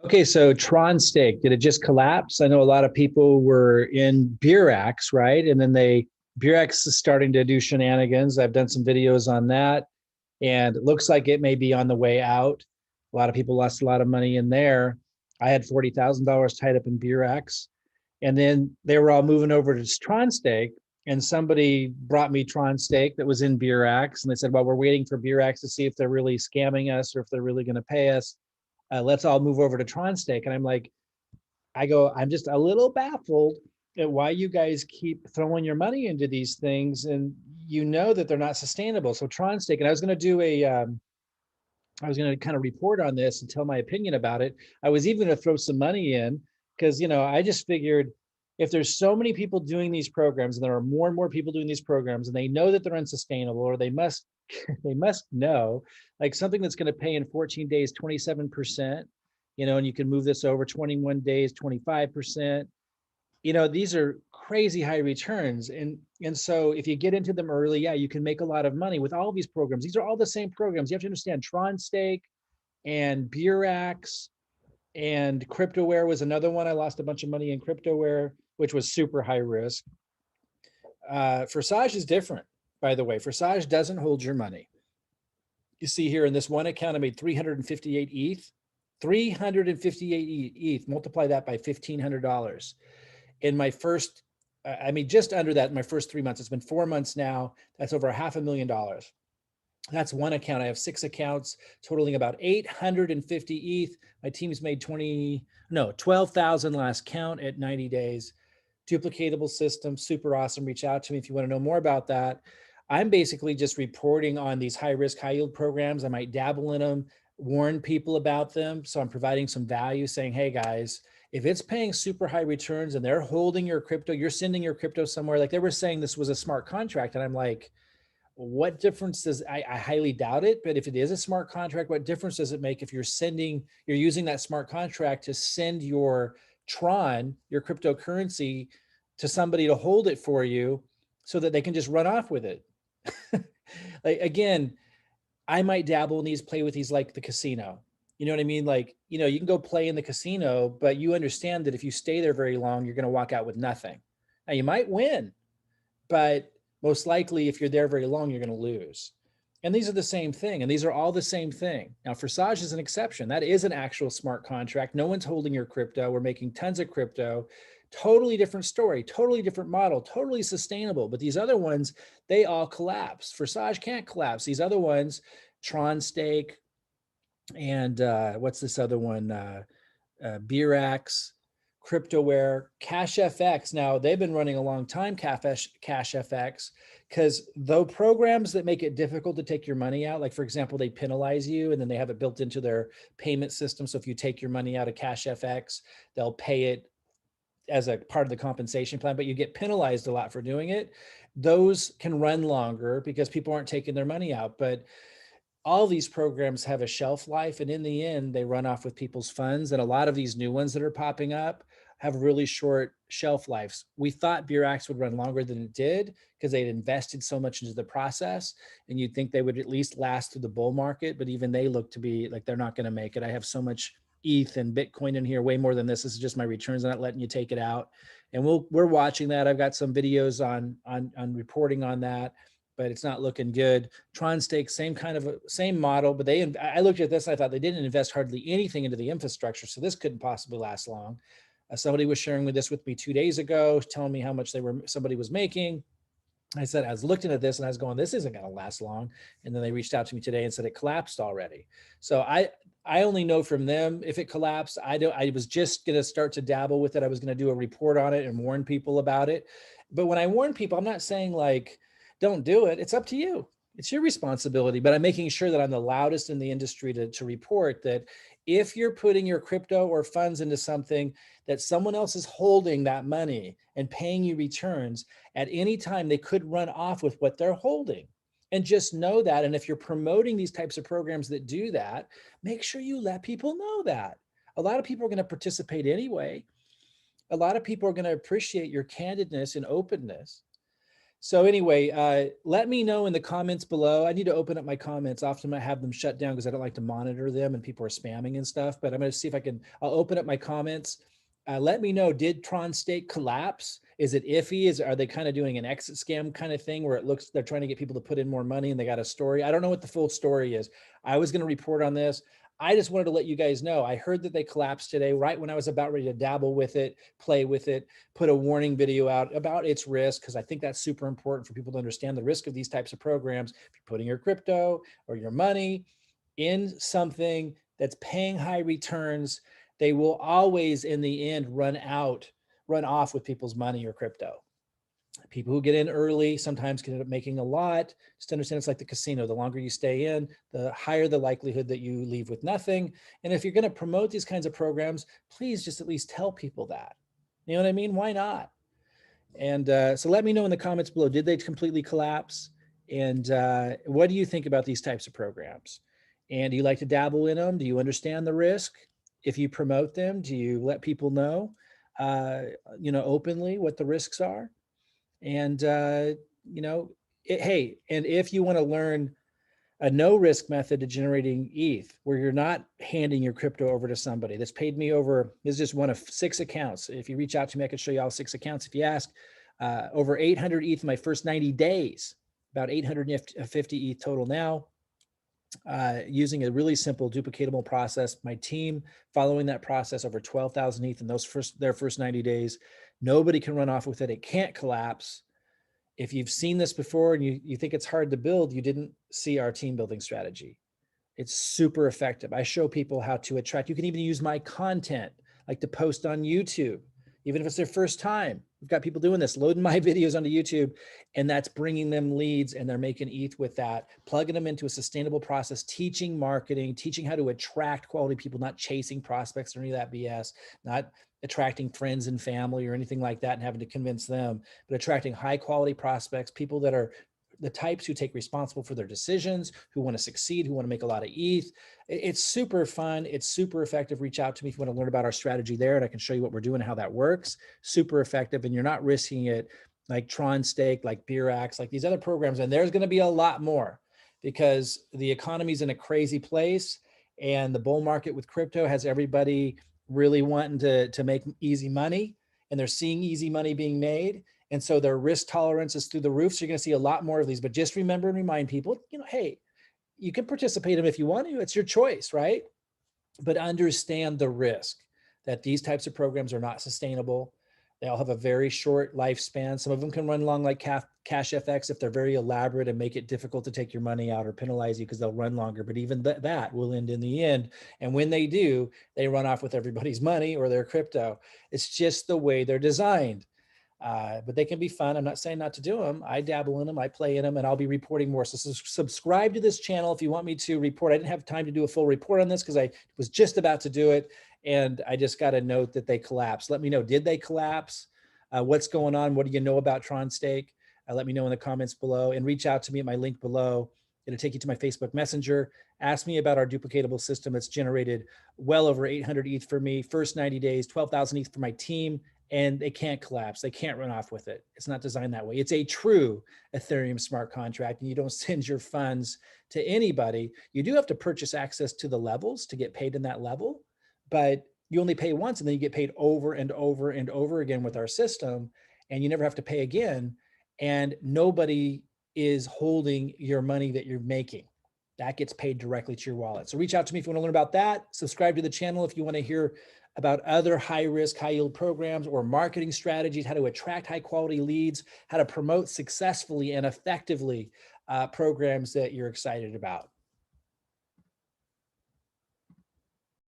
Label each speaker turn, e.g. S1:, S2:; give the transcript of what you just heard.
S1: Okay, so TronStake, did it just collapse? I know a lot of people were in Burex, right? And then Burex is starting to do shenanigans. I've done some videos on that, and it looks like it may be on the way out. A lot of people lost a lot of money in there. I had $40,000 tied up in Burex, and then they were all moving over to TronStake, and somebody brought me TronStake that was in Burex, and they said, well, we're waiting for Burex to see if they're really scamming us or if they're really going to pay us. Let's all move over to TronStake. And I'm like, I'm just a little baffled at why you guys keep throwing your money into these things, and you know that they're not sustainable. So TronStake, and I was going to kind of report on this and tell my opinion about it. I was even going to throw some money in because, I just figured if there's so many people doing these programs and there are more and more people doing these programs and they know that they're unsustainable, or they must they must know, like, something that's going to pay in 14 days 27%, and you can move this over 21 days 25%. These are crazy high returns. And so if you get into them early, yeah, you can make a lot of money with all of these programs. These are all the same programs. You have to understand TronStake and Burex and CryptoWare was another one. I lost a bunch of money in CryptoWare, which was super high risk. Forsage is different, by the way. Forsage doesn't hold your money. You see here in this one account, I made 358 ETH. 358 ETH, multiply that by $1,500. In my first, just under that in my first 3 months. It's been 4 months now. That's over $500,000. That's one account. I have 6 accounts totaling about 850 ETH. My team's made 12,000 last count at 90 days. Duplicatable system, super awesome. Reach out to me if you want to know more about that. I'm basically just reporting on these high risk, high yield programs. I might dabble in them, warn people about them. So I'm providing some value, saying, hey guys, if it's paying super high returns and they're holding your crypto, you're sending your crypto somewhere. Like, they were saying this was a smart contract. And I'm like, what difference does, I highly doubt it, but if it is a smart contract, what difference does it make if you're using that smart contract to send your Tron, your cryptocurrency, to somebody to hold it for you so that they can just run off with it? Like, again, I might dabble in these, play with these like the casino. You know what I mean? Like, you can go play in the casino, but you understand that if you stay there very long, you're going to walk out with nothing. Now, you might win, but most likely if you're there very long, you're going to lose. And these are the same thing. And these are all the same thing. Now, Forsage is an exception. That is an actual smart contract. No one's holding your crypto. We're making tons of crypto. Totally different story, totally different model, totally sustainable. But these other ones, they all collapse. Forsage can't collapse. These other ones, TronStake, and what's this other one? Burex, CryptoWare, CashFX. Now, they've been running a long time, CashFX, because though programs that make it difficult to take your money out, like, for example, they penalize you and then they have it built into their payment system. So if you take your money out of CashFX, they'll pay it as a part of the compensation plan, but you get penalized a lot for doing it. Those can run longer because people aren't taking their money out. But all these programs have a shelf life, and in the end, they run off with people's funds. And a lot of these new ones that are popping up have really short shelf lives. We thought Burex would run longer than it did because they'd invested so much into the process, and you'd think they would at least last through the bull market, but even they look to be like they're not going to make it. I have so much ETH and Bitcoin in here, way more than this. This is just my returns. I'm not letting you take it out. And we're watching that. I've got some videos on reporting on that, but it's not looking good. TronStake, same model, but I looked at this and I thought they didn't invest hardly anything into the infrastructure, so this couldn't possibly last long. Somebody was sharing this with me 2 days ago, telling me how much somebody was making. I said, I was looking at this and I was going, this isn't going to last long. And then they reached out to me today and said it collapsed already. So I only know from them if it collapsed. I was just going to start to dabble with it. I was going to do a report on it and warn people about it. But when I warn people, I'm not saying like, don't do it. It's up to you. It's your responsibility. But I'm making sure that I'm the loudest in the industry to report that if you're putting your crypto or funds into something that someone else is holding that money and paying you returns, at any time they could run off with what they're holding. And just know that. And if you're promoting these types of programs that do that, make sure you let people know that. A lot of people are going to participate anyway. A lot of people are going to appreciate your candidness and openness. So anyway, let me know in the comments below. I need to open up my comments. Often I have them shut down because I don't like to monitor them and people are spamming and stuff, but I'm going to see if I'll open up my comments. Let me know, did TronStake collapse? Is it iffy? Are they kind of doing an exit scam kind of thing where it looks, they're trying to get people to put in more money and they got a story? I don't know what the full story is. I was going to report on this. I just wanted to let you guys know. I heard that they collapsed today, right when I was about ready to dabble with it, play with it, put a warning video out about its risk, because I think that's super important for people to understand the risk of these types of programs. If you're putting your crypto or your money in something that's paying high returns, they will always, in the end, run off with people's money or crypto. People who get in early sometimes can end up making a lot. Just understand it's like the casino. The longer you stay in, the higher the likelihood that you leave with nothing. And if you're going to promote these kinds of programs, please just at least tell people that. You know what I mean? Why not? And so let me know in the comments below, did they completely collapse? And what do you think about these types of programs? And do you like to dabble in them? Do you understand the risk? If you promote them, do you let people know, openly what the risks are? And, hey, and if you want to learn a no risk method to generating ETH, where you're not handing your crypto over to somebody that's paid me over, this is just one of 6 accounts. If you reach out to me, I can show you all 6 accounts. If you ask, over 800 ETH in my first 90 days, about 850 ETH total now, using a really simple duplicatable process. My team following that process, over 12,000 ETH in their first 90 days. Nobody can run off with it. It can't collapse. If you've seen this before and you think it's hard to build, you didn't see our team building strategy. It's super effective. I show people how to attract. You can even use my content, like to post on YouTube, even if it's their first time. We've got people doing this, loading my videos onto YouTube, and that's bringing them leads, and they're making ETH with that, plugging them into a sustainable process, teaching marketing, teaching how to attract quality people, not chasing prospects or any of that BS, not attracting friends and family or anything like that and having to convince them, but attracting high quality prospects, people that are the types who take responsible for their decisions, who want to succeed, who want to make a lot of ETH. It's super fun. It's super effective. Reach out to me if you want to learn about our strategy there, and I can show you what we're doing and how that works. Super effective. And you're not risking it like TronStake, like Beerax, like these other programs. And there's going to be a lot more because the economy's in a crazy place, and the bull market with crypto has everybody really wanting to make easy money, and they're seeing easy money being made. And so their risk tolerance is through the roof. So you're going to see a lot more of these, but just remember and remind people, hey, you can participate in them if you want to, it's your choice, right? But understand the risk that these types of programs are not sustainable. They all have a very short lifespan. Some of them can run long, like Cash FX, if they're very elaborate and make it difficult to take your money out or penalize you because they'll run longer. But even that will end in the end. And when they do, they run off with everybody's money or their crypto. It's just the way they're designed. But they can be fun. I'm not saying not to do them. I dabble in them, I play in them, and I'll be reporting more. So subscribe to this channel if you want me to report. I didn't have time to do a full report on this because I was just about to do it, and I just got a note that they collapsed. Let me know, did they collapse? What's going on? What do you know about TronStake? Let me know in the comments below, and reach out to me at my link below. It'll take you to my Facebook Messenger. Ask me about our duplicatable system that's generated well over 800 ETH for me, first 90 days, 12,000 ETH for my team, and they can't collapse. They can't run off with it. It's not designed that way. It's a true Ethereum smart contract, and you don't send your funds to anybody. You do have to purchase access to the levels to get paid in that level, but you only pay once and then you get paid over and over and over again with our system, and you never have to pay again. And nobody is holding your money that you're making. That gets paid directly to your wallet. So reach out to me if you want to learn about that. Subscribe to the channel if you want to hear about other high risk, high yield programs or marketing strategies, how to attract high quality leads, how to promote successfully and effectively programs that you're excited about.